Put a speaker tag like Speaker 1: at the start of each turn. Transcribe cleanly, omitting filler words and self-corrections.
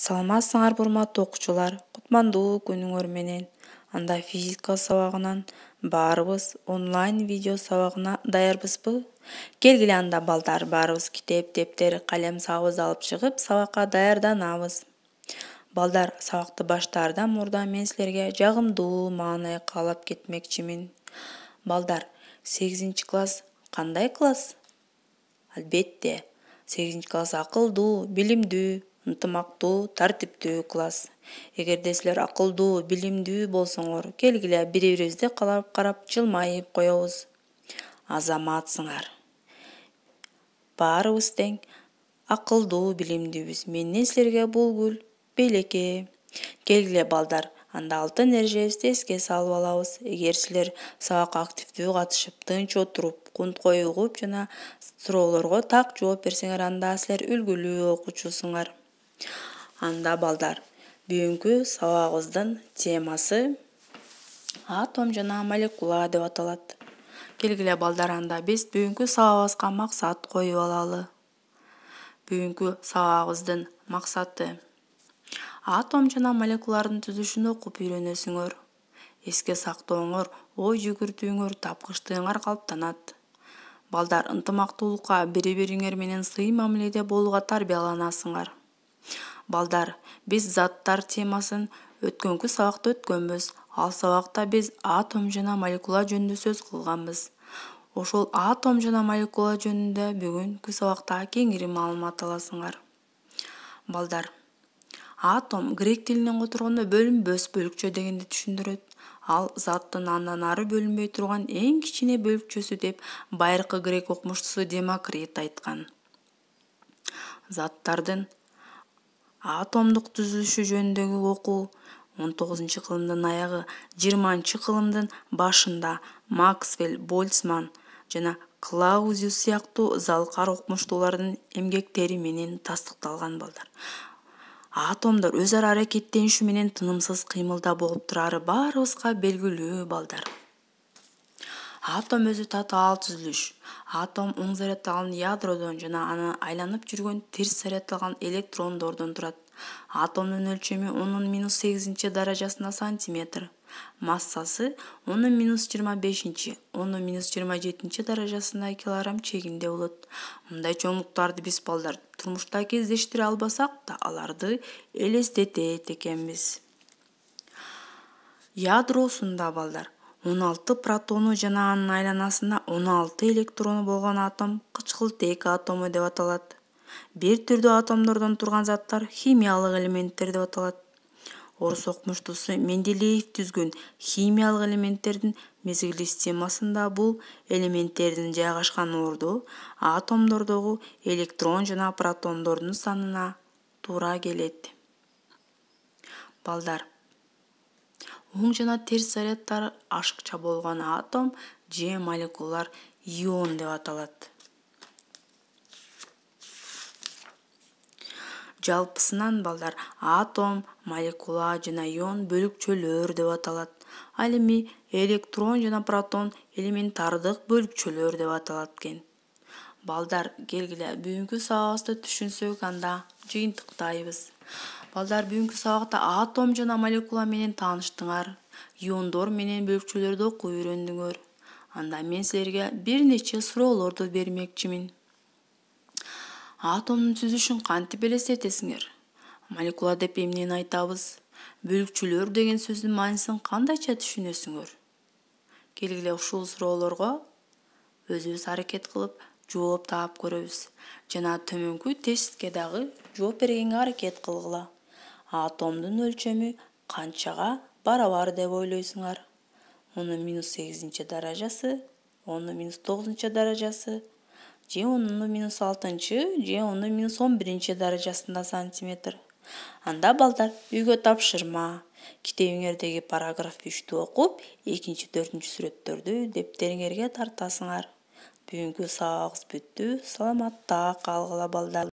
Speaker 1: Саламатсыңар урматтуу окуучулар, кутмандуу күнүңөр менен. Анда физика сабагынан баарыбыз онлайн видео сабагына даярбызбы? Келгиле анда балдар баарыбыз китеп, дептер, калем сабыбызды алып чыгып, сабакка даярданабыз. Балдар, сабакты баштаардан мурда мен силерге жагымдуу маанай каалап кетмекчимин. Балдар, 8-класс кандай класс? Албетте, 8-класс акылдуу, билимдүү, ынтымактуу, тартиптүү класс. Эгерде силер акылдуу, билимдүү болсоңор, келгиле бири-бирибизди карап жылмайып коебуз. Азаматсыңар. Баарыбыз тең акылдуу, билимдүүбүз. Менден силерге бул гүл белекке. Келгиле балдар, анда алтын эрежебизди эске салып алабыз. Эгер силер сабакка активдүү катышып, тынч отуруп, кунткой угуп жана суроолорго так жооп берсеңер, анда силер үлгүлүү окуучусуңар. Анда балдар, бүгүнкү сабагыбыздын темасы атом жана молекула деп аталат. Келгиле балдар, анда биз бүгүнкү сабагыбызга максат коюп алалы. Бүгүнкү сабагыбыздын максаты атом жана молекулалардын түзүлүшүн окуп үйрөнөсүңөр. Эске сактооңор, ой жүгүртүүңөр, тапкычтыгыңар калыптанат. Балдар, ынтымактуулукка, бири-бириңер менен сый мамиледе болууга тарбияланасыңар. Балдар, биз заттар темасын өткөнкү сабакта өткөнбүз. Ал сабакта биз атом жана молекула жөнүндө сөз кылганбыз. Ошол атом жана молекула жөнүндө бүгүнкү сабакта кеңири маалымат аласыңар. Балдар, атом грек тилинен которгондо бөлүнбөс бөлүкчө дегенди түшүндүрөт. Ал заттын андан ары бөлүнбөй турган эң кичине бөлүкчөсү деп байыркы грек окумуштусу Демокрит айткан. Заттардын атомдук түзүлүшү жөнүндөгү окуу 19-кылымдын аягы, 20-кылымдын башында Максвелл, Больцман жана Клаузиус сыяктуу залкар окумуштуулардын эмгектери менен тастыкталган. Балдар, атомдор өз ара аракеттенишүү менен тынымсыз кыймылда болуп турары баарыбызга белгилүү. Балдар, атом өзү татаал түзүлүш. Атом оң зарядталган ядродон жана аны айланып жүргөн терс зарядталган электрондордон турат. Атомдун өлчөмү 10⁻⁸ даражасында сантиметр. Массасы 10⁻25, 10⁻27 даражасында килограмм чегинде болот. Мындай чоңдуктарды биз балдар турмушта кездештире албасак да, аларды элестетет экенбиз. Ядросунда балдар 16 протону жана анын айланасында 16 электрону болгон атом кычкылтек атому деп аталат. Бир түрдүү атомдордон турган заттар химиялык элементтер деп аталат. Орус окумуштуусу Менделеев түзгөн химиялык элементтердин мезгилдик системасында бул элементтердин жайгашкан орду атомдордогу электрон жана протондордун санына туура келет. Балдар, оң жана терс заряддары ашыкча болгон атом же молекулалар ион деп аталат. Жалпысынан балдар, атом, молекула жана ион бөлүкчөлөр деп аталат. Ал эми электрон жана протон элементардык бөлүкчөлөр деп аталат экен. Балдар, келгиле бүгүнкү сабагыбызды түшүнсөк, анда жыйынтыктайбыз. Балдар, бүгүнкү сабакта атом жана молекула менен тааныштыңар, иондор менен бөлүкчөлөрдү окуп үйрөндүңөр. Анда мен силерге бир нече суроолорду бермекчимин. Атомдун түзүлүшүн кантип элестетесиңер? Молекула деп эмнени айтабыз? Бөлүкчөлөр деген сөздүн маанисин кандайча түшүнөсүңөр? Келгиле ушул суроолорго өзүбүз аракет кылып жооп таап көрөбүз. Жана төмөнкү тестке дагы жооп бергенге аракет кылгыла. Атомдун өлчөмү канчага барабар деп ойлойсуңар? 10⁻8 даражасы, 10⁻9 даражасы, же 10⁻6 же 10⁻11 даражасында сантиметр. Анда балдар, үйгө тапшырма. Китебиңердеги параграф 3-тү окуп, 2-4 сүрөттөрдү дептериңерге тартасыңар. Бүгүнкү сабагыбыз бүттү. Саламатта калгыла балдар.